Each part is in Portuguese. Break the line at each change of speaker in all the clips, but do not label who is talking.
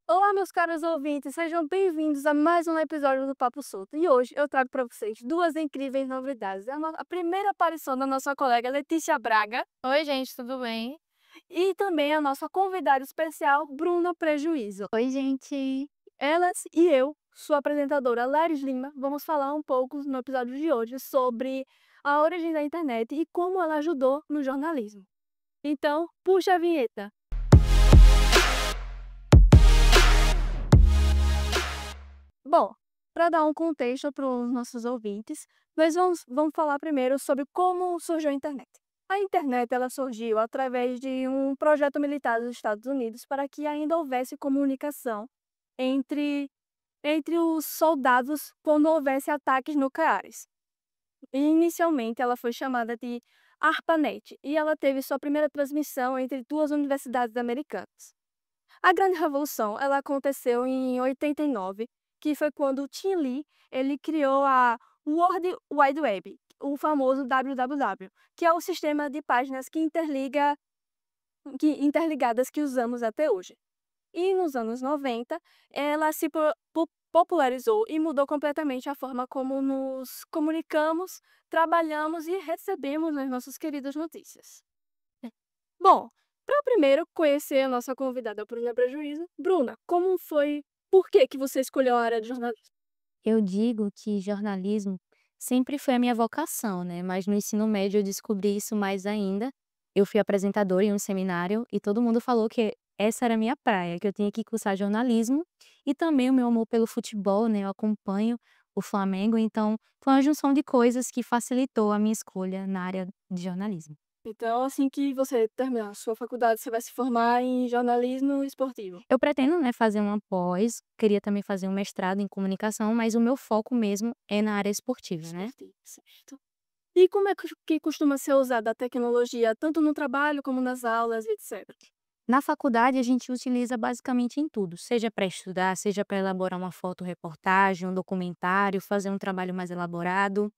Olá, meus caros ouvintes, sejam bem-vindos a mais um episódio do Papo Solto. E hoje eu trago para vocês duas incríveis novidades. A primeira aparição da nossa colega Letícia Braga
Oi, gente, tudo bem?
e também a nossa convidada especial, Bruna Prejuízo.
Oi, gente.
Elas e eu, sua apresentadora Laris Lima, vamos falar um pouco no episódio de hoje sobre a origem da internet e como ela ajudou no jornalismo. Então, puxa a vinheta. Bom, para dar um contexto para os nossos ouvintes, nós vamos falar primeiro sobre como surgiu a internet. A internet ela surgiu através de um projeto militar dos Estados Unidos para que ainda houvesse comunicação entre, entre os soldados quando houvesse ataques nucleares. E, inicialmente, ela foi chamada de ARPANET e ela teve sua primeira transmissão entre duas universidades americanas. A Grande Revolução, ela aconteceu em 89, que foi quando o Tim Lee, ele criou a World Wide Web, o famoso www, que é o sistema de páginas interligadas que usamos até hoje. E nos anos 90, ela se popularizou e mudou completamente a forma como nos comunicamos, trabalhamos e recebemos as nossas queridas notícias. Bom, para primeiro conhecer a nossa convidada Bruna Prejuízo, Bruna, como foi, por que que você escolheu a área de jornalismo?
Eu digo que jornalismo sempre foi a minha vocação, né? Mas no ensino médio eu descobri isso mais ainda. Eu fui apresentadora em um seminário e todo mundo falou que essa era a minha praia, que eu tinha que cursar jornalismo e também o meu amor pelo futebol, né? Eu acompanho o Flamengo, então foi uma junção de coisas que facilitou a minha escolha na área de jornalismo.
Então, assim que você terminar a sua faculdade, você vai se formar em jornalismo esportivo.
Eu pretendo, né, fazer uma pós, queria também fazer um mestrado em comunicação, mas o meu foco mesmo é na área esportiva, né.
Esportivo, certo. E como é que costuma ser usada a tecnologia, tanto no trabalho como nas aulas, etc?
Na faculdade a gente utiliza basicamente em tudo, seja para estudar, seja para elaborar uma fotorreportagem, um documentário, fazer um trabalho mais elaborado.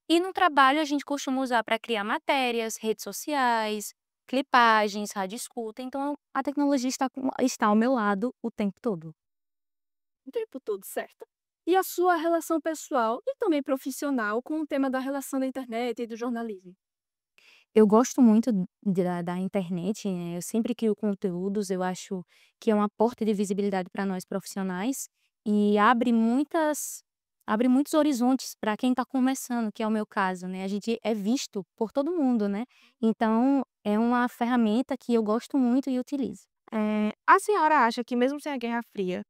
E no trabalho a gente costuma usar para criar matérias, redes sociais, clipagens, rádio escuta, então a tecnologia está ao meu lado o tempo todo.
O tempo todo, certo? E a sua relação pessoal e também profissional com o tema da relação da internet e do jornalismo?
Eu gosto muito da internet, né, eu sempre crio conteúdos, eu acho que é uma porta de visibilidade para nós profissionais e abre muitos horizontes para quem está começando, que é o meu caso, né, a gente é visto por todo mundo, né, então é uma ferramenta que eu gosto muito e utilizo.
A senhora acha que mesmo sem a Guerra Fria,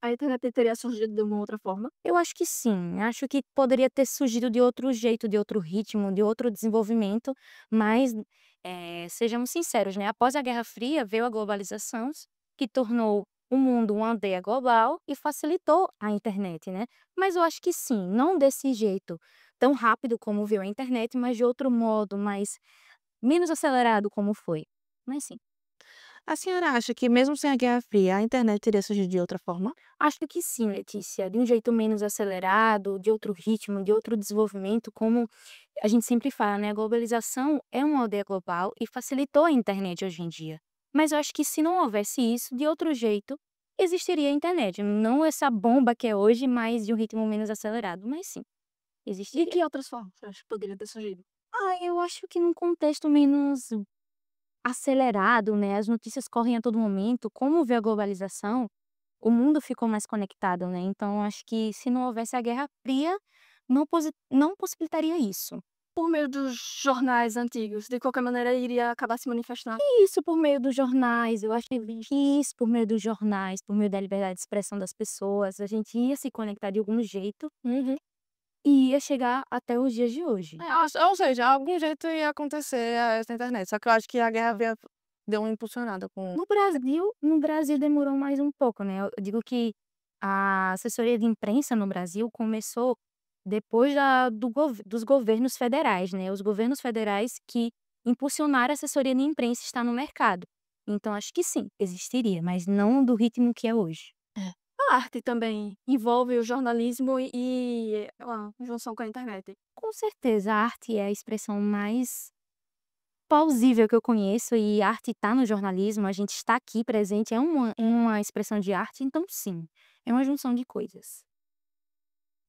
A internet teria surgido de uma outra forma?
Eu acho que sim, acho que poderia ter surgido de outro jeito, de outro ritmo, de outro desenvolvimento, mas, sejamos sinceros, né, após a Guerra Fria veio a globalização, que tornou o mundo uma aldeia global e facilitou a internet, né. Mas eu acho que sim, não desse jeito tão rápido como veio a internet, mas de outro modo, mais menos acelerado como foi, mas sim.
a senhora acha que mesmo sem a Guerra Fria, a internet teria surgido de outra forma?
Acho que sim, Letícia, de um jeito menos acelerado, de outro ritmo, de outro desenvolvimento, como a gente sempre fala, né? A globalização é uma aldeia global e facilitou a internet hoje em dia. Mas eu acho que se não houvesse isso, de outro jeito, existiria a internet. Não essa bomba que é hoje, mas de um ritmo menos acelerado. Mas sim,
E
existiria.
que outras formas você acha que poderia ter surgido?
Eu acho que num contexto menos acelerado, né? As notícias correm a todo momento. Como vê a globalização, o mundo ficou mais conectado, né, então acho que se não houvesse a Guerra Fria, não possibilitaria isso.
Por meio dos jornais antigos, de qualquer maneira iria acabar se manifestando.
E isso por meio dos jornais, eu acho que isso por meio dos jornais, por meio da liberdade de expressão das pessoas, a gente ia se conectar de algum jeito
Uhum.
e ia chegar até os dias de hoje.
Ou seja, algum jeito ia acontecer essa internet, só que eu acho que a Guerra Fria deu uma impulsionada com.
No Brasil demorou mais um pouco, né, eu digo que a assessoria de imprensa no Brasil começou depois dos governos federais, né, os governos federais que impulsionaram a assessoria de imprensa estar no mercado. Então acho que sim, existiria, mas não do ritmo que é hoje.
É. A arte também envolve o jornalismo e a junção com a internet.
Com certeza, a arte é a expressão mais plausível que eu conheço e arte tá no jornalismo, a gente está aqui presente, é uma expressão de arte, então sim, é uma junção de coisas.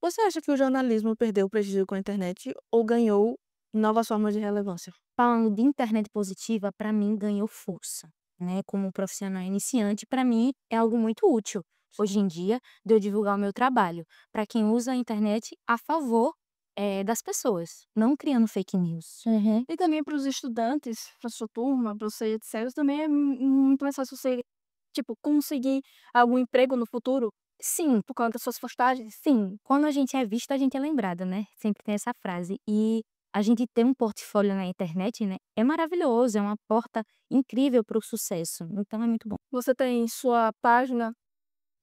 Você acha que o jornalismo perdeu o prestígio com a internet ou ganhou novas formas de relevância?
Falando de internet positiva, para mim ganhou força, né? Como profissional iniciante, para mim é algo muito útil hoje em dia de eu divulgar o meu trabalho, para quem usa a internet a favor das pessoas, não criando fake news.
E também para os estudantes, para sua turma, para você, etc., também é muito mais fácil você, tipo, conseguir algum emprego no futuro
Sim,
por conta das suas postagens.
sim, quando a gente é visto, a gente é lembrado, né? Sempre tem essa frase. E a gente ter um portfólio na internet, né, é maravilhoso, é uma porta incrível para o sucesso. Então é muito bom.
Você tem sua página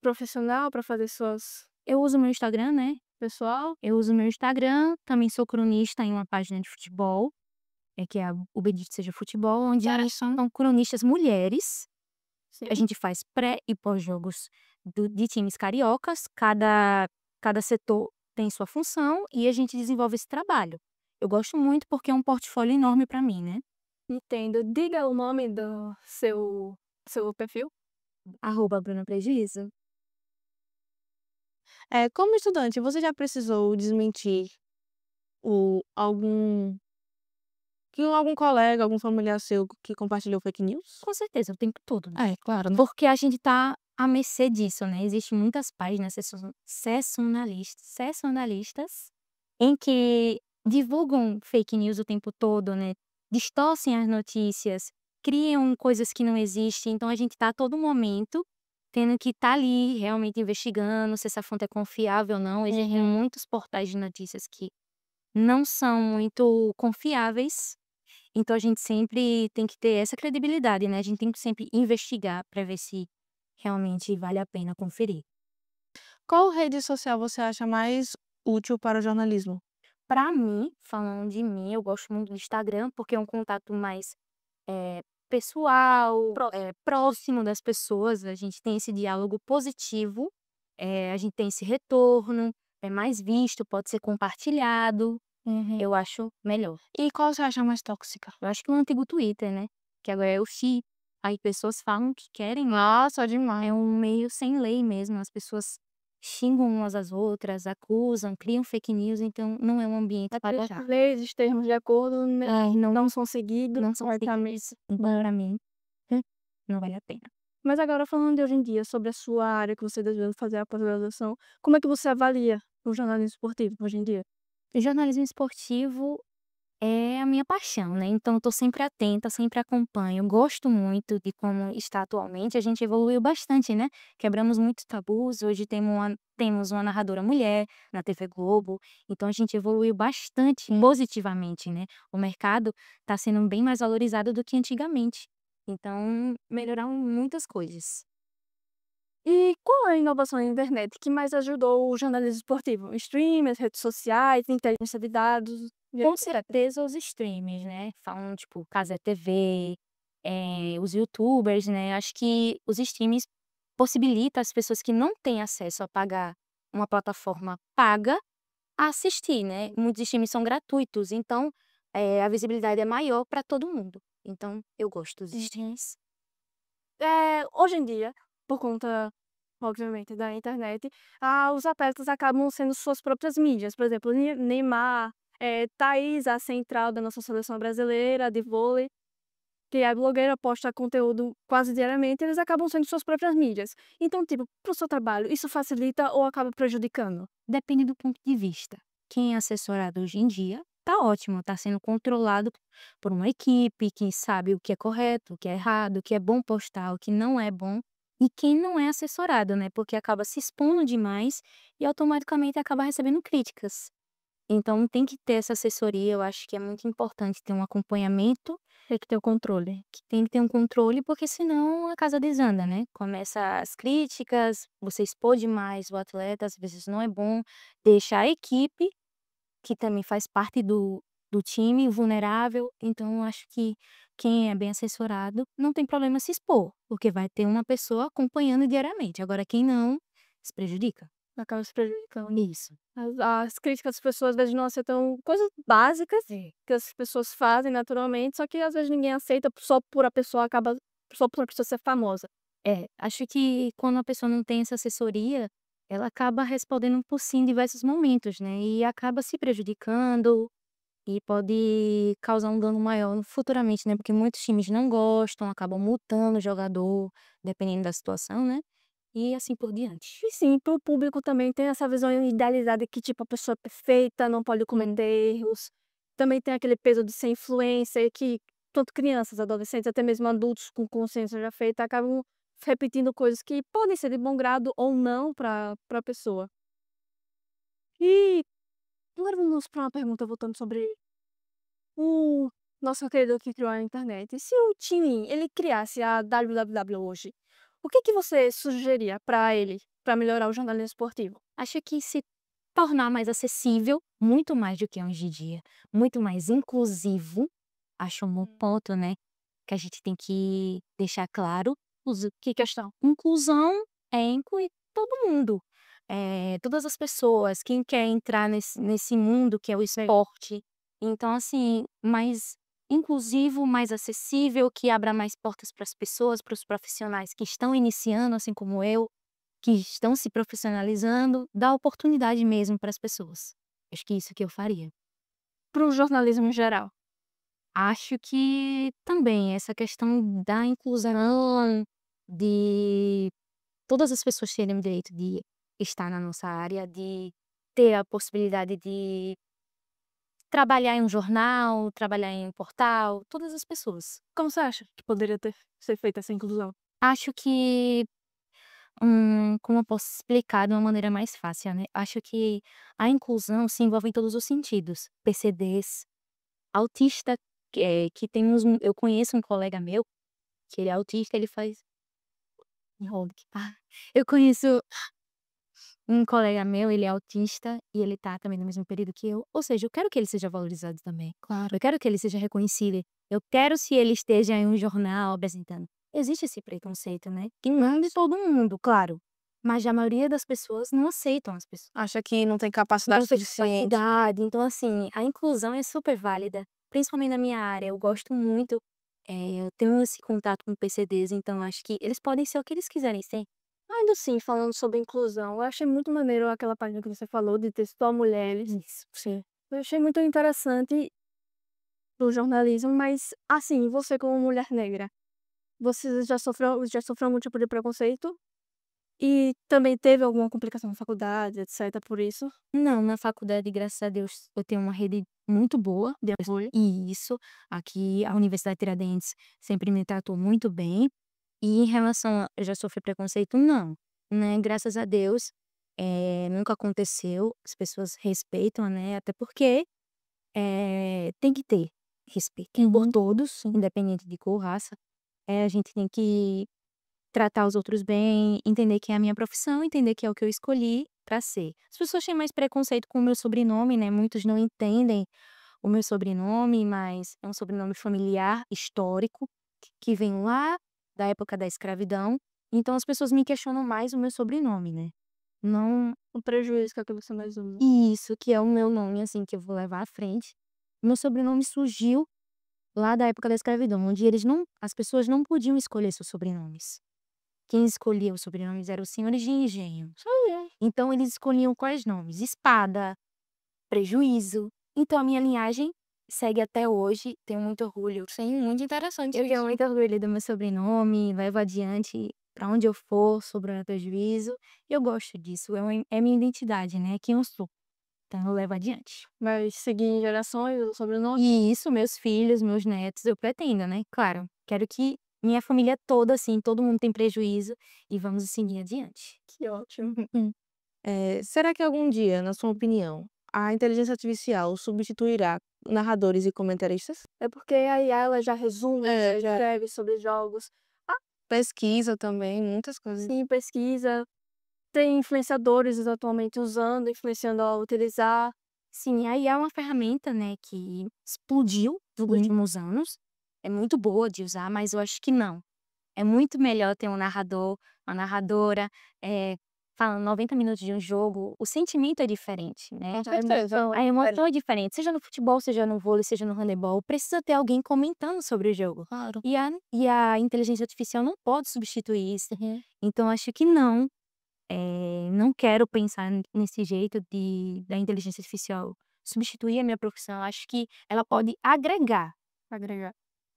profissional para fazer suas
Eu uso meu Instagram, né?
pessoal?
Eu uso meu Instagram, também sou cronista em uma página de futebol, que é a O Bendito Seja Futebol, onde são cronistas mulheres.
Sim.
A gente faz pré e pós-jogos de times cariocas, cada setor tem sua função e a gente desenvolve esse trabalho. Eu gosto muito porque é um portfólio enorme para mim, né?
Entendo. Diga o nome do seu perfil.
@Bruna Prejuízo.
Como estudante, você já precisou desmentir algum algum colega, algum familiar seu que compartilhou fake news?
Com certeza, o tempo todo, né?
Claro, né?
Porque a gente tá à mercê disso, né? Existem muitas páginas sensacionalistas em que divulgam fake news o tempo todo, né? Distorcem as notícias, criam coisas que não existem. Então a gente tá a todo momento tendo que estar ali realmente investigando se essa fonte é confiável ou não. Existem muitos portais de notícias que não são muito confiáveis. Então a gente sempre tem que ter essa credibilidade, né? A gente tem que sempre investigar para ver se realmente vale a pena conferir.
Qual rede social você acha mais útil para o jornalismo?
Para mim, falando de mim, eu gosto muito do Instagram, porque é um contato mais pessoal, próximo das pessoas. A gente tem esse diálogo positivo, a gente tem esse retorno, é mais visto, pode ser compartilhado. Eu acho melhor.
E qual você acha mais tóxica?
Eu acho que o antigo Twitter, né? Que agora é o X. Aí pessoas falam que querem.
Nossa, demais.
É um meio sem lei mesmo. As pessoas xingam umas às outras, acusam, criam fake news, então não é um ambiente para
As
deixar.
leis, os termos de acordo não são seguidos.
Não são seguidos. Então, para mim, não vale a pena.
Mas agora falando de hoje em dia, sobre a sua área que você deseja fazer a pós-graduação, como é que você avalia o jornalismo esportivo hoje em dia?
O jornalismo esportivo é a minha paixão, né, então eu tô sempre atenta, sempre acompanho, gosto muito de como está atualmente, a gente evoluiu bastante, né, quebramos muitos tabus, hoje temos uma narradora mulher na TV Globo, então a gente evoluiu bastante positivamente, né, o mercado tá sendo bem mais valorizado do que antigamente, então melhoraram muitas coisas.
E qual é a inovação na internet que mais ajudou o jornalismo esportivo? Streamers, redes sociais, inteligência de dados, e
Com
etc.
certeza os streams, né, falam tipo Cazé TV, os youtubers, né, acho que os streams possibilita as pessoas que não têm acesso a pagar uma plataforma paga, a assistir, né. Muitos streams são gratuitos, então, a visibilidade é maior para todo mundo. Então eu gosto dos streams.
Hoje em dia, por conta, obviamente, da internet, os atletas acabam sendo suas próprias mídias. Por exemplo, Neymar, Thaís, a central da nossa seleção brasileira de vôlei, que é blogueira, posta conteúdo quase diariamente, eles acabam sendo suas próprias mídias. Então, tipo, para o seu trabalho, isso facilita ou acaba prejudicando?
Depende do ponto de vista. Quem é assessorado hoje em dia, tá ótimo, tá sendo controlado por uma equipe que sabe o que é correto, o que é errado, o que é bom postar, o que não é bom. E quem não é assessorado, né? Porque acaba se expondo demais e automaticamente acaba recebendo críticas. Então tem que ter essa assessoria, eu acho que é muito importante ter um acompanhamento,
Tem que ter o controle.
que tem que ter um controle, porque senão a casa desanda, né? Começa as críticas, você expor demais o atleta, às vezes não é bom, deixa a equipe, que também faz parte do time, vulnerável. Então eu acho que quem é bem assessorado não tem problema se expor, porque vai ter uma pessoa acompanhando diariamente. Agora quem não, se prejudica.
acaba se prejudicando.
Isso.
As críticas das pessoas, às vezes, não aceitam coisas básicas
É.
que as pessoas fazem naturalmente, só que às vezes ninguém aceita só por a pessoa ser famosa.
Acho que quando a pessoa não tem essa assessoria, ela acaba respondendo por sim em diversos momentos, né, e acaba se prejudicando e pode causar um dano maior futuramente, né, porque muitos times não gostam, acabam multando o jogador, dependendo da situação, né, e assim por diante.
E sim, para o público também tem essa visão idealizada que, tipo, a pessoa é perfeita, não pode
Hum.
cometer erros. Também tem aquele peso de ser influencer que tanto crianças, adolescentes, até mesmo adultos com consciência já feita, acabam repetindo coisas que podem ser de bom grado ou não para a pessoa. E agora vamos para uma pergunta voltando sobre o nosso querido que criou a internet. Se o Tim, ele criasse a WWW hoje, o que você sugeriria para ele, para melhorar o jornalismo esportivo?
Acho que se tornar mais acessível, muito mais do que é hoje em dia, muito mais inclusivo, acho um bom ponto, né, que a gente tem que deixar claro,
Que questão?
inclusão é incluir todo mundo, todas as pessoas, quem quer entrar nesse mundo que é o esporte. Então, assim, mais inclusivo, mais acessível, que abra mais portas para as pessoas, para os profissionais que estão iniciando, assim como eu, que estão se profissionalizando, dá oportunidade mesmo para as pessoas. Acho que isso que eu faria.
Para o jornalismo em geral.
Acho que também essa questão da inclusão, de todas as pessoas terem o direito de estar na nossa área, de ter a possibilidade de trabalhar em um jornal, trabalhar em um portal, todas as pessoas.
Como você acha que poderia ser feita essa inclusão?
Acho que, como eu posso explicar de uma maneira mais fácil, né? Acho que a inclusão se envolve em todos os sentidos. PCDs, autista, que tem eu conheço um colega meu, que ele é autista, ele faz enrolo aqui, tá? Eu conheço um colega meu, ele é autista e ele tá também no mesmo período que eu, ou seja, eu quero que ele seja valorizado também.
Claro.
Eu quero que ele seja reconhecido. Eu quero se ele esteja em um jornal apresentando. Existe esse preconceito, né? Que não de todo mundo, claro, mas a maioria das pessoas não aceitam as pessoas.
Acha que não tem capacidade
Não tem
suficiente.
capacidade. Então, assim, a inclusão é super válida, principalmente na minha área. Eu gosto muito, eu tenho esse contato com PCDs, então acho que eles podem ser o que eles quiserem ser.
Ainda assim, falando sobre inclusão, eu achei muito maneiro aquela página que você falou de ter só mulheres.
Isso, sim.
Eu achei muito interessante do jornalismo, mas assim, você como mulher negra, você já sofreu algum tipo de preconceito? E também teve alguma complicação na faculdade, etc, por isso?
Não, na faculdade, graças a Deus, eu tenho uma rede muito boa.
De apoio?
E isso, aqui a Universidade Tiradentes sempre me tratou muito bem. E em relação a eu já sofri preconceito, não, né, graças a Deus, nunca aconteceu, as pessoas respeitam, né, até porque, tem que ter respeito por
Uhum.
todos, independente de cor, raça. A gente tem que tratar os outros bem, entender que é a minha profissão, entender que é o que eu escolhi pra ser. As pessoas têm mais preconceito com o meu sobrenome, né, muitos não entendem o meu sobrenome, mas é um sobrenome familiar, histórico, que vem lá da época da escravidão, então as pessoas me questionam mais o meu sobrenome, né. Não
O prejuízo que é o que você mais usa.
isso, que é o meu nome, assim, que eu vou levar à frente. Meu sobrenome surgiu lá da época da escravidão, onde as pessoas não podiam escolher seus sobrenomes. Quem escolhia os sobrenomes eram os senhores de engenho.
Sabia.
Então eles escolhiam quais nomes? Espada, Prejuízo. Então a minha linhagem segue até hoje, tenho muito orgulho.
Sim, muito interessante
Eu tenho
isso.
muito orgulho do meu sobrenome, levo adiante pra onde eu for, sobre o meu prejuízo. Eu gosto disso, é minha identidade, né, é quem eu sou. Então eu levo adiante.
Vai seguir em gerações o sobrenome?
E isso, meus filhos, meus netos, eu pretendo, né, claro. Quero que minha família toda, assim, todo mundo tem prejuízo e vamos seguir adiante.
Que ótimo.
Será que algum dia, na sua opinião, a inteligência artificial substituirá narradores e comentaristas?
É porque a IA ela já resume,
É,
já
já.
escreve sobre jogos.
Pesquisa também, muitas coisas.
Sim, pesquisa. Tem influenciadores atualmente usando, influenciando a utilizar.
Sim, a IA é uma ferramenta, né, que explodiu nos
Uhum.
últimos anos. É muito boa de usar, mas eu acho que não. É muito melhor ter um narrador, uma narradora, falando 90 minutos de um jogo, o sentimento é diferente, né?
Com certeza.
A emoção é diferente, seja no futebol, seja no vôlei, seja no handebol, precisa ter alguém comentando sobre o jogo.
Claro.
E a inteligência artificial não pode substituir isso.
Uhum.
Então, acho que não. Não quero pensar nesse jeito da inteligência artificial substituir a minha profissão. Acho que ela pode agregar,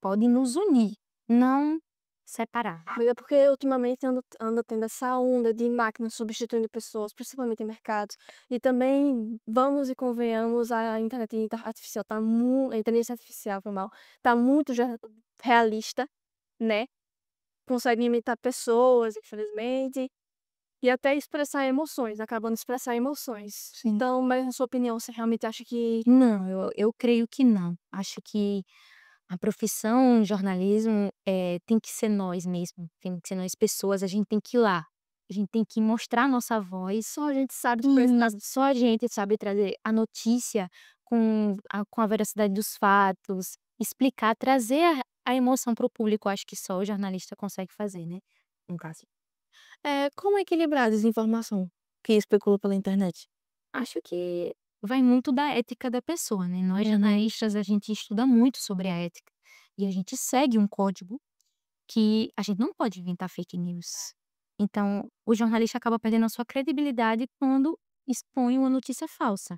pode nos unir, não separar.
Mas é porque ultimamente anda tendo essa onda de máquinas substituindo pessoas, principalmente em mercados. E também, vamos e convenhamos, a inteligência artificial a inteligência artificial, foi mal, tá muito já realista, né? Consegue imitar pessoas, infelizmente, e até expressar emoções, acabando de expressar emoções.
Sim.
Então, mas na sua opinião, você realmente acha que
Não, eu creio que não. Acho que a profissão jornalismo tem que ser nós mesmo, tem que ser nós pessoas, a gente tem que ir lá, a gente tem que mostrar a nossa voz.
só a gente sabe expressar?
Só a gente sabe trazer a notícia com a veracidade dos fatos, explicar, trazer a emoção para o público. Acho que só o jornalista consegue fazer, né? No caso.
Como equilibrar a desinformação que especula pela internet?
Acho que vai muito da ética da pessoa, né? Nós jornalistas, a gente estuda muito sobre a ética e a gente segue um código que a gente não pode inventar fake news. Então, o jornalista acaba perdendo a sua credibilidade quando expõe uma notícia falsa.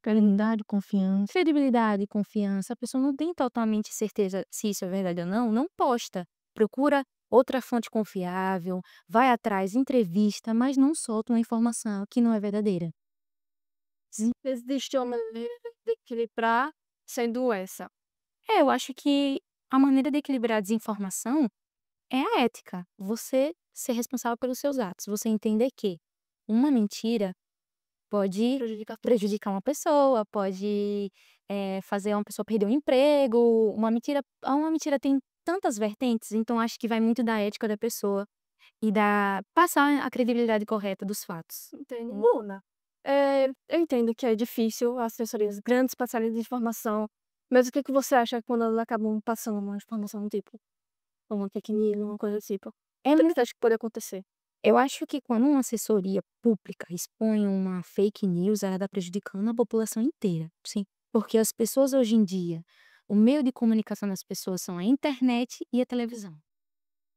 Credibilidade, confiança.
Credibilidade, confiança, a pessoa não tem totalmente certeza se isso é verdade ou não posta. Procura outra fonte confiável, vai atrás, entrevista, mas não solta uma informação que não é verdadeira.
Existe uma maneira de equilibrar sendo essa.
Eu acho que a maneira de equilibrar a desinformação é a ética. Você ser responsável pelos seus atos. Você entender que uma mentira pode prejudicar uma pessoa, pode fazer uma pessoa perder um emprego. Uma mentira tem tantas vertentes, então acho que vai muito da ética da pessoa e da passar a credibilidade correta dos fatos.
Entende? Luna, eu entendo que é difícil as assessorias grandes passarem de informação, mas o que você acha quando elas acabam passando uma informação do tipo, uma fake news, uma coisa do tipo? O que você acha que pode acontecer?
Eu acho que quando uma assessoria pública expõe uma fake news, ela está prejudicando a população inteira.
Sim.
Porque as pessoas hoje em dia, o meio de comunicação das pessoas são a internet e a televisão.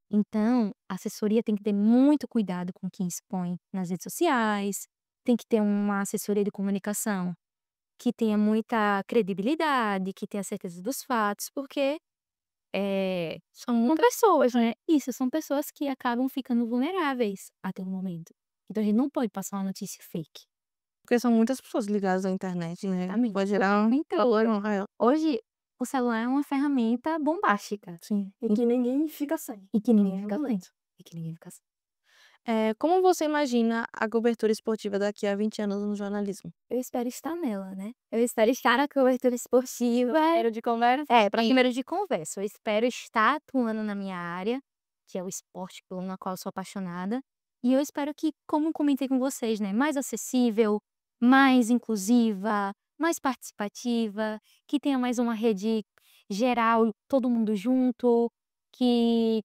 Então, a assessoria tem que ter muito cuidado com quem expõe nas redes sociais, tem que ter uma assessoria de comunicação que tenha muita credibilidade, que tenha certeza dos fatos, porque são pessoas, né? Isso, são pessoas que acabam ficando vulneráveis até o momento. Então, a gente não pode passar uma notícia fake.
Porque são muitas pessoas ligadas à internet, né?
Exatamente.
Pode gerar um
Então,
problema maior.
hoje, o celular é uma ferramenta bombástica.
Sim.
E que ninguém fica sem.
E que ninguém
Nenhum
fica sem.
momento.
E que ninguém fica sem.
Como você imagina a cobertura esportiva daqui a 20 anos no jornalismo?
Eu espero estar nela, né? Eu espero estar na cobertura esportiva.
Primeiro de conversa?
Para primeiro de conversa. Eu espero estar atuando na minha área, que é o esporte na qual eu sou apaixonada. E eu espero que, como comentei com vocês, né, mais acessível, mais inclusiva, mais participativa, que tenha mais uma rede geral, todo mundo junto, que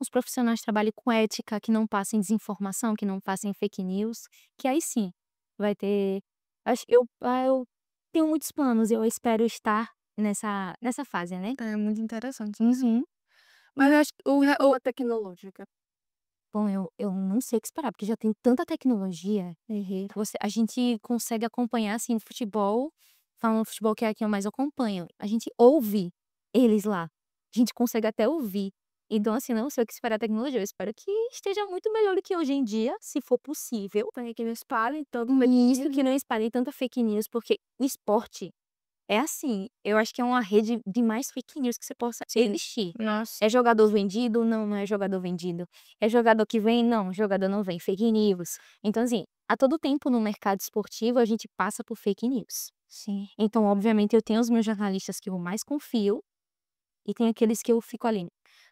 os profissionais trabalhem com ética, que não passem desinformação, que não passem fake news, que aí sim vai ter. Eu tenho muitos planos, eu espero estar nessa fase, né?
É muito interessante.
Uhum.
Mas eu acho que
Ou tecnológica?
Bom, eu não sei o que esperar, porque já tem tanta tecnologia. A gente consegue acompanhar, assim, no futebol, falando futebol que é a que eu mais acompanho. A gente ouve eles lá. A gente consegue até ouvir. Então, assim, não sei o que esperar da tecnologia. Eu espero que esteja muito melhor do que hoje em dia, se for possível.
Para que não espalhem todo
E isso que não espalhe tanta fake news, porque o esporte é assim, eu acho que é uma rede de mais fake news que você possa existir.
Nossa.
É jogador vendido? Não, não é jogador vendido. É jogador que vem? Não, jogador não vem. Fake news. Então, assim, a todo tempo no mercado esportivo a gente passa por fake news.
Sim.
Então, obviamente, eu tenho os meus jornalistas que eu mais confio e tem aqueles que eu fico ali.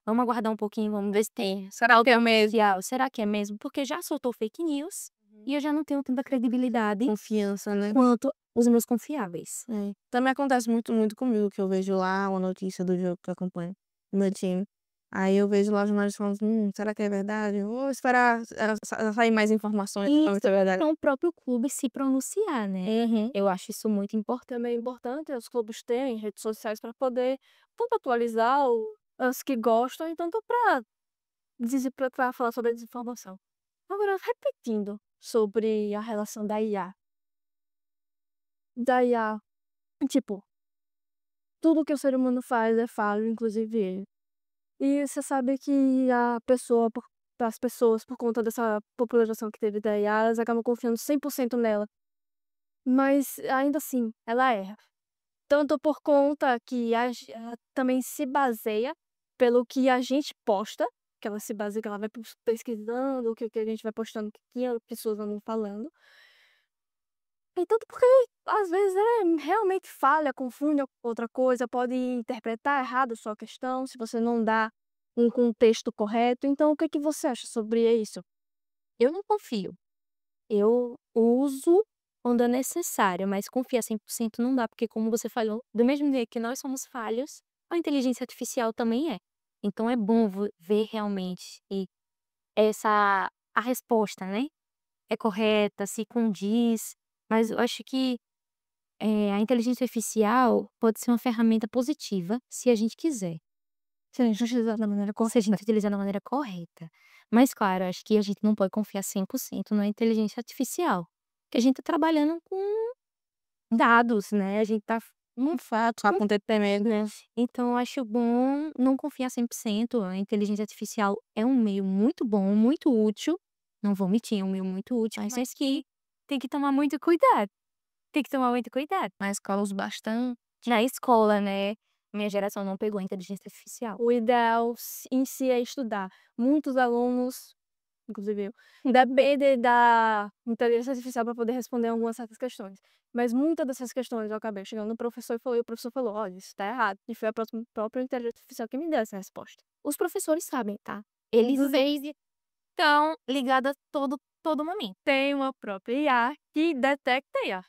Vamos aguardar um pouquinho, vamos ver se tem.
Será que é mesmo?
Será que é mesmo? Porque já soltou fake news e eu já não tenho tanta credibilidade
Confiança, né?
quanto os meus confiáveis.
Também acontece muito, muito comigo, que eu vejo lá uma notícia do jogo que eu acompanho, do meu time. Aí eu vejo lá os jornalistas falando, será que é verdade? Vou esperar sair mais informações pra ver
Isso,
se é verdade.
para o próprio clube se pronunciar, né.
Uhum.
Eu acho isso muito importante.
Também é importante os clubes terem redes sociais para poder tanto atualizar os que gostam e tanto para falar sobre a desinformação. Agora, repetindo sobre a relação da IA, tipo, tudo que o ser humano faz é falho, inclusive ele. E você sabe que as pessoas, por conta dessa popularização que teve da IA, elas acabam confiando 100% nela. Mas ainda assim, ela erra. Tanto por conta que ela também se baseia pelo que a gente posta, que ela se baseia, que ela vai pesquisando o que a gente vai postando, o que as pessoas andam falando. E tanto porque às vezes ela realmente falha, confunde outra coisa, pode interpretar errado a sua questão, se você não dá um contexto correto. Então, o que que você acha sobre isso?
Eu não confio. Eu uso quando é necessário, mas confiar 100% não dá, porque como você falou, do mesmo jeito que nós somos falhos, a inteligência artificial também é. Então é bom ver realmente e a resposta, né, é correta, se condiz, mas eu acho que, a inteligência artificial pode ser uma ferramenta positiva, se a gente quiser.
Se a gente utilizar da maneira
Se a
correta.
gente utilizar da maneira correta. Mas claro, acho que a gente não pode confiar 100% na inteligência artificial, porque a gente tá trabalhando com dados, né, a gente tá
Um fato, acontecimento.
né. Então eu acho bom não confiar 100%. A inteligência artificial é um meio muito bom, muito útil, não vou mentir, é um meio muito útil, mas que tem que tomar muito cuidado, tem que tomar muito cuidado.
Na escola uso bastante.
Na escola, né, minha geração não pegou a inteligência artificial.
O ideal em si é estudar. Muitos alunos, inclusive eu, dependem da inteligência artificial para poder responder algumas certas questões. Mas muitas dessas questões eu acabei chegando no professor e o professor falou: olha, isso está errado. E foi a própria inteligência artificial que me deu essa resposta.
Os professores sabem, tá, eles estão ligados a todo momento.
Tem uma própria IA que detecta IA,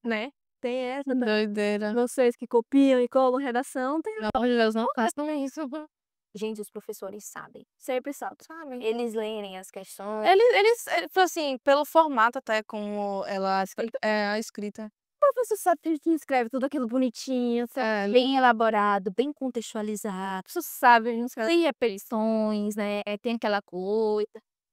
né? Tem essa.
Doideira.
Vocês que copiam e colam redação, tem
Pelo amor de Deus, não façam isso.
Gente, os professores sabem.
sempre salto.
Sabe?
Eles lerem as questões.
Tipo assim, pelo formato até como ela é a escrita.
O professor sabe que escreve tudo aquilo bonitinho, sabe?
É,
Bem elaborado, bem contextualizado,
O professor sabe, a gente escreve.
tem repetições, né, tem aquela coisa.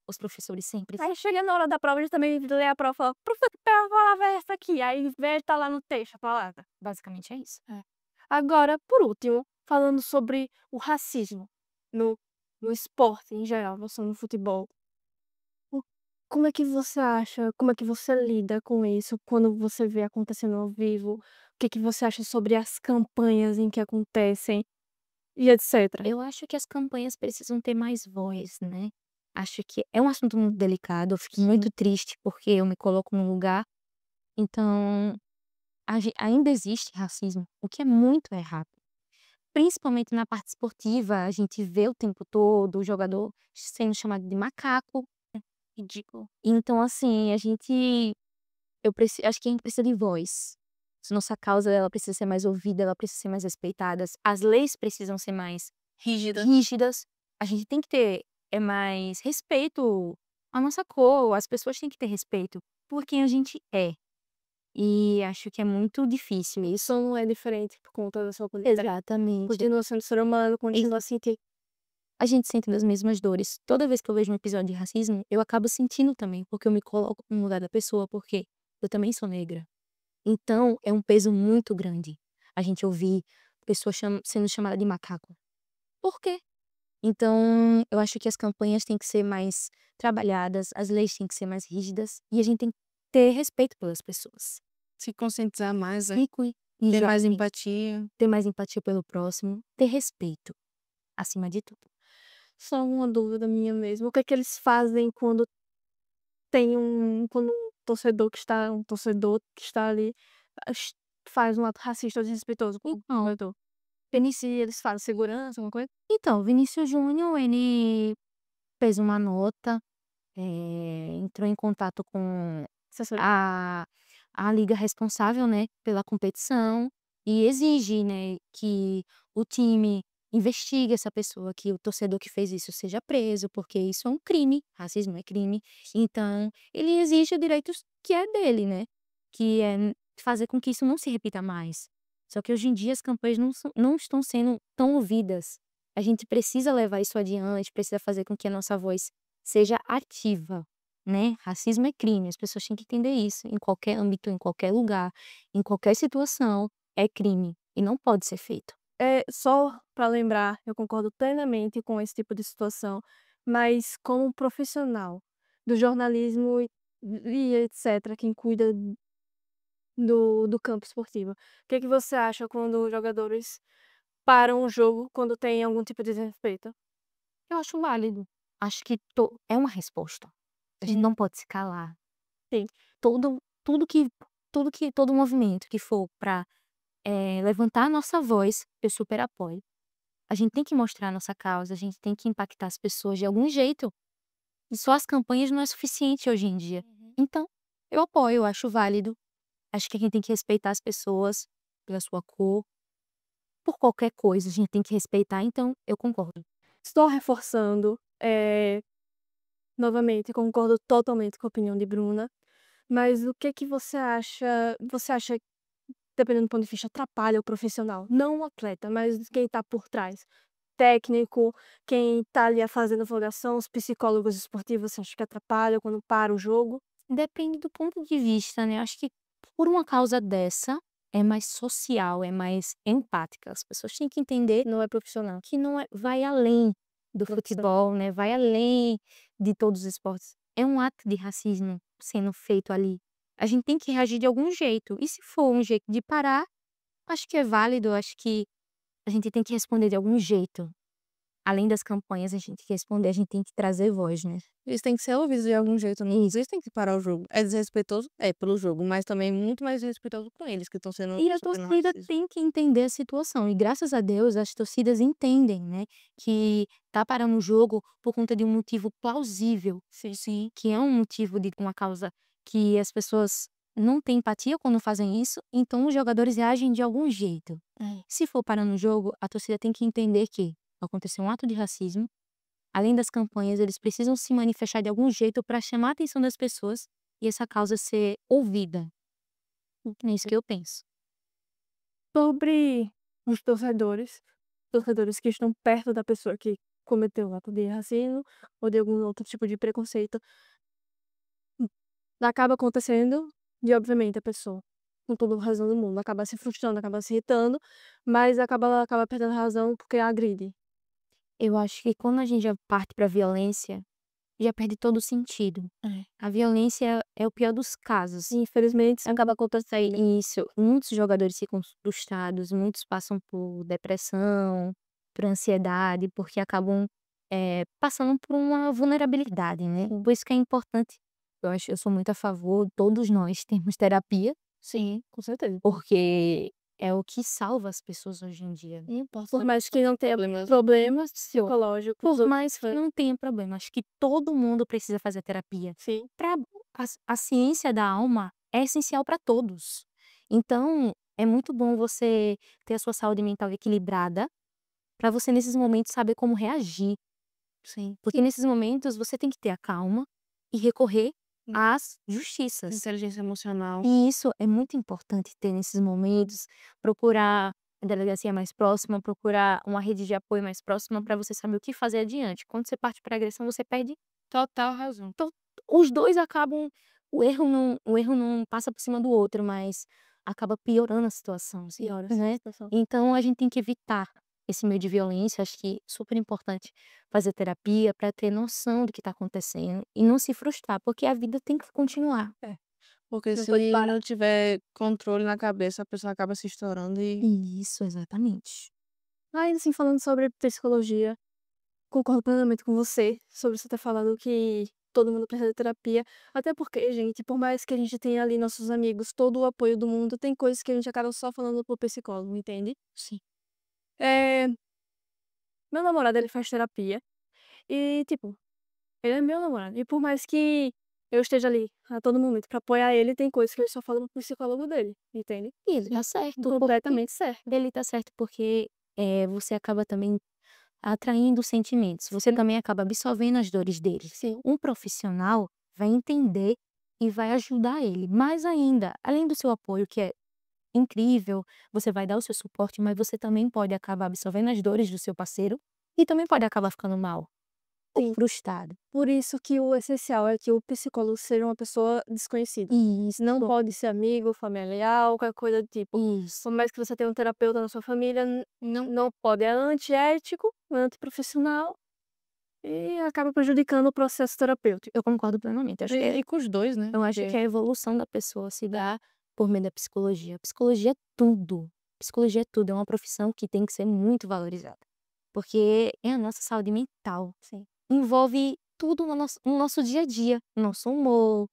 Os professores sempre
Aí chega na hora da prova, a gente também lê a prova e fala: professor, que palavra é essa aqui? Aí vê, tá lá no texto a palavra.
basicamente é isso.
Agora, por último, falando sobre o racismo no, no esporte em geral, não só no futebol. O- Como é que você acha, como é que você lida com isso quando você vê acontecendo ao vivo? O que que você acha sobre as campanhas em que acontecem e etc.
Eu acho que as campanhas precisam ter mais voz, né. Acho que é um assunto muito delicado, eu fico muito triste, porque eu me coloco no lugar. Então, ainda existe racismo, o que é muito errado. Principalmente na parte esportiva, a gente vê o tempo todo o jogador sendo chamado de macaco.
ridículo.
Então, assim, acho que a gente precisa de voz. Se nossa causa, ela precisa ser mais ouvida, ela precisa ser mais respeitada, as leis precisam ser mais
Rígida.
rígidas. A gente tem que ter, mais respeito à nossa cor, as pessoas têm que ter respeito por quem a gente é. E acho que é muito difícil isso.
Isso não é diferente por conta da sua cor.
Exatamente.
Continua sendo ser humano, continua a sentir.
A gente sente as mesmas dores. Toda vez que eu vejo um episódio de racismo, eu acabo sentindo também, porque eu me coloco no lugar da pessoa, porque eu também sou negra. Então, é um peso muito grande a gente ouvir pessoa sendo chamada de macaco. Por quê? Então, eu acho que as campanhas têm que ser mais trabalhadas, as leis têm que ser mais rígidas e a gente tem que ter respeito pelas pessoas.
Se conscientizar mais, né?
E
Ter mais empatia.
ter mais empatia pelo próximo, ter respeito, acima de tudo.
Só uma dúvida minha mesmo. O que é que eles fazem quando quando um torcedor que está ali ach faz um ato racista ou desrespeitoso com o
Então,
jogador? Se eles fazem segurança, alguma coisa?
então, Vinícius Júnior, ele fez uma nota, entrou em contato com
Assessoria.
a a liga responsável, né, pela competição e exige, né, que o time investigue essa pessoa, que o torcedor que fez isso seja preso, porque isso é um crime, racismo é crime. Então, ele exige direitos que é dele, né? Que é fazer com que isso não se repita mais. Só que hoje em dia as campanhas não estão sendo tão ouvidas. A gente precisa levar isso adiante, precisa fazer com que a nossa voz seja ativa, né? Racismo é crime, as pessoas têm que entender isso. Em qualquer âmbito, em qualquer lugar, em qualquer situação, é crime e não pode ser feito.
Só para lembrar, eu concordo plenamente com esse tipo de situação, mas como profissional do jornalismo e etc., quem cuida do campo esportivo, o que é que você acha quando os jogadores param o jogo quando tem algum tipo de desrespeito?
Eu acho válido. Acho que é uma resposta. A gente
Sim.
não pode se calar.
Sim.
Todo, todo movimento que for para levantar a nossa voz, eu super apoio. A gente tem que mostrar a nossa causa, a gente tem que impactar as pessoas de algum jeito. E só as campanhas não é suficiente hoje em dia. Então, eu apoio, eu acho válido. Acho que a gente tem que respeitar as pessoas pela sua cor, por qualquer coisa, a gente tem que respeitar, então eu concordo.
Estou reforçando, novamente, concordo totalmente com a opinião de Bruna, mas o que é que você acha, dependendo do ponto de vista, atrapalha o profissional? Não o atleta, mas quem está por trás. Técnico, quem está ali fazendo avaliação, os psicólogos esportivos, você acha que atrapalha quando para o jogo?
Depende do ponto de vista, né, acho que por uma causa dessa, é mais social, é mais empática. As pessoas têm que entender
Não é profissional.
que não vai além do
Profissão.
futebol, né, vai além de todos os esportes. É um ato de racismo sendo feito ali. A gente tem que reagir de algum jeito. E se for um jeito de parar, acho que é válido, acho que a gente tem que responder de algum jeito. Além das campanhas, a gente tem que responder, a gente tem que trazer voz, né.
Eles têm que ser ouvidos de algum jeito, não eles têm que parar o jogo. É desrespeitoso? É, pelo jogo, mas também muito mais desrespeitoso com eles que estão sendo
E a
sofrendo
torcida
racismo.
tem que entender a situação, e graças a Deus as torcidas entendem, né, que tá parando o jogo por conta de um motivo plausível,
Sim.
que é um motivo de uma causa que as pessoas não têm empatia quando fazem isso, então os jogadores reagem de algum jeito. Se for parando o jogo, a torcida tem que entender que aconteceu um ato de racismo, além das campanhas, eles precisam se manifestar de algum jeito para chamar a atenção das pessoas e essa causa ser ouvida. É isso que eu penso.
Sobre os torcedores que estão perto da pessoa que cometeu o ato de racismo ou de algum outro tipo de preconceito, acaba acontecendo e obviamente a pessoa, com toda a razão do mundo, acaba se frustrando, acaba se irritando, mas acaba perdendo a razão porque agride.
Eu acho que quando a gente já parte pra violência, já perde todo o sentido. A violência é o pior dos casos.
E infelizmente isso acaba acontecendo.
Isso, muitos jogadores ficam frustrados, muitos passam por depressão, por ansiedade, porque acabam, passando por uma vulnerabilidade, né. Por isso que é importante, eu sou muito a favor, todos nós temos terapia,
Sim, com certeza.
porque é o que salva as pessoas hoje em dia.
Por mais que não tenha problemas psicológicos.
Por mais que não tenha problema, acho que todo mundo precisa fazer terapia.
Sim.
Pra a ciência da alma é essencial para todos. Então, é muito bom você ter a sua saúde mental equilibrada, para você nesses momentos saber como reagir.
Sim.
Porque nesses momentos você tem que ter a calma e recorrer às justiças.
Inteligência emocional.
E isso é muito importante ter nesses momentos, procurar a delegacia mais próxima, procurar uma rede de apoio mais próxima para você saber o que fazer adiante. Quando você parte para agressão, você perde
Total razão.
os 2 acabam, o erro não passa por cima do outro, mas acaba piorando a situação, assim,
Piora
né.
a situação.
Então a gente tem que evitar esse meio de violência, acho que super importante fazer terapia para ter noção do que está acontecendo e não se frustrar, porque a vida tem que continuar.
Porque
Não
se
pode parar.
não tiver controle na cabeça, a pessoa acaba se estourando e
Isso, exatamente.
Ainda assim, falando sobre psicologia, concordo plenamente com você sobre você ter falado que todo mundo precisa de terapia. Até porque, gente, por mais que a gente tenha ali nossos amigos, todo o apoio do mundo, tem coisas que a gente acaba só falando pro psicólogo, entende?
Sim.
É, meu namorado, ele faz terapia e, tipo, ele é meu namorado. E por mais que eu esteja ali a todo momento pra apoiar ele, tem coisas que ele só fala pro psicólogo dele, entende?
E ele tá certo,
Completamente certo.
ele tá certo, porque você acaba também atraindo sentimentos. Você
Sim.
também acaba absorvendo as dores dele.
Sim.
Um profissional vai entender e vai ajudar ele. Mais ainda, além do seu apoio, que é incrível, você vai dar o seu suporte, mas você também pode acabar absorvendo as dores do seu parceiro e também pode acabar ficando mal ou
Sim.
frustrado.
Por isso que o essencial é que o psicólogo seja uma pessoa desconhecida.
Isso,
Não pode ser amigo, familiar, qualquer coisa do tipo.
isso.
Por mais que você tenha um terapeuta na sua família, não pode. É antiético, antiprofissional e acaba prejudicando o processo terapêutico.
Eu concordo plenamente.
E com os dois, né?
Eu acho que a evolução da pessoa se dá por meio da psicologia. Psicologia é tudo. Psicologia é tudo. É uma profissão que tem que ser muito valorizada. Porque é a nossa saúde mental.
Sim.
Envolve tudo no nosso dia a dia. Nosso humor,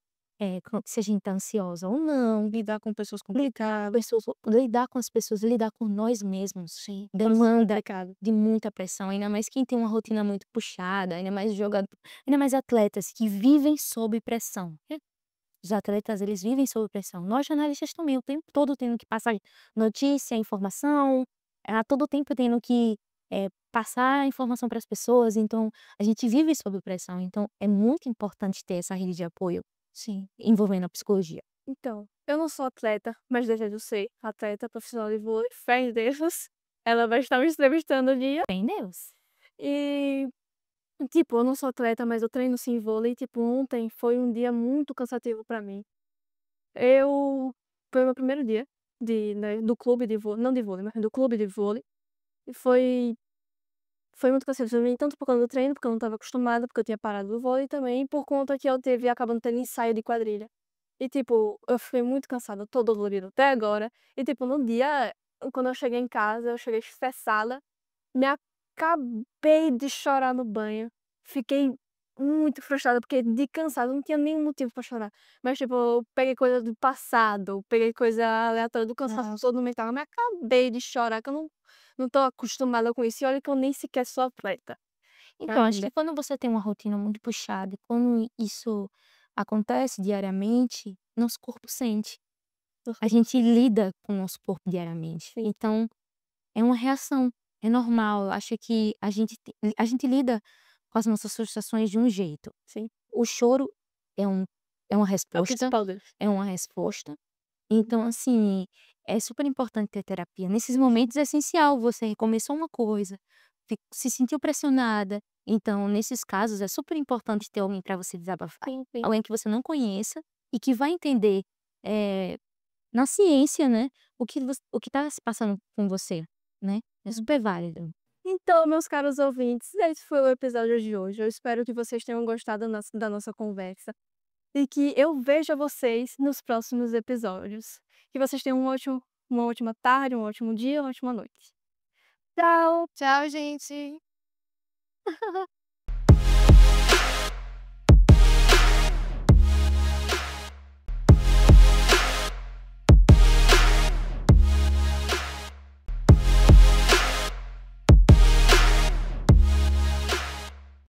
se a gente tá ansiosa ou não.
Lidar com pessoas complicadas.
Lidar com as pessoas, lidar com nós mesmos.
Sim.
Demanda
Complicado.
de muita pressão. Ainda mais quem tem uma rotina muito puxada. Ainda mais atletas que vivem sob pressão. Os atletas, eles vivem sob pressão. Nós, jornalistas, também, o tempo todo tendo que passar notícia, informação, a todo tempo tendo que passar informação para as pessoas. Então, a gente vive sob pressão. Então, é muito importante ter essa rede de apoio
Sim.
envolvendo a psicologia.
Então, eu não sou atleta, mas desejo ser atleta profissional de vôlei. Fé em Deus. Ela vai estar me entrevistando um dia.
Bem, Deus.
E, tipo, eu não sou atleta, mas eu treino sim vôlei. Tipo, ontem foi um dia muito cansativo pra mim. Foi o meu primeiro dia do clube de vôlei, não de vôlei, mas do clube de vôlei. E foi muito cansativo pra mim, tanto por conta do treino, porque eu não estava acostumada, porque eu tinha parado do vôlei, e também por conta que eu acabando tendo ensaio de quadrilha. E, tipo, eu fiquei muito cansada, tô dolorida até agora. E, tipo, no dia, quando eu cheguei em casa, eu cheguei estressada, me acabei de chorar no banho. Fiquei muito frustrada, porque de cansada não tinha nenhum motivo pra chorar. Mas, tipo, eu peguei coisa do passado, peguei coisa aleatória do cansaço todo mental. Eu me acabei de chorar, que eu não tô acostumada com isso. E olha que eu nem sequer sou atleta
Então, acho
ainda.
que quando você tem uma rotina muito puxada, e quando isso acontece diariamente, nosso corpo sente. A gente lida com o nosso corpo diariamente.
Sim.
Então, é uma reação, é normal. Eu acho que a gente lida com as nossas frustrações de um jeito.
Sim.
O choro é é uma
É o
resposta,
principal deles.
é uma resposta. Então, assim, é super importante ter terapia. Nesses momentos é essencial, você começou uma coisa, se sentiu pressionada. Então, nesses casos, é super importante ter alguém para você desabafar.
Sim, sim.
Alguém que você não conheça e que vai entender, eh, na ciência, né, o que tá se passando com você, né. É super válido.
Então, meus caros ouvintes, esse foi o episódio de hoje. Eu espero que vocês tenham gostado da nossa conversa e que eu veja vocês nos próximos episódios. Que vocês tenham uma ótima tarde, um ótimo dia, uma ótima noite. Tchau!
Tchau, gente.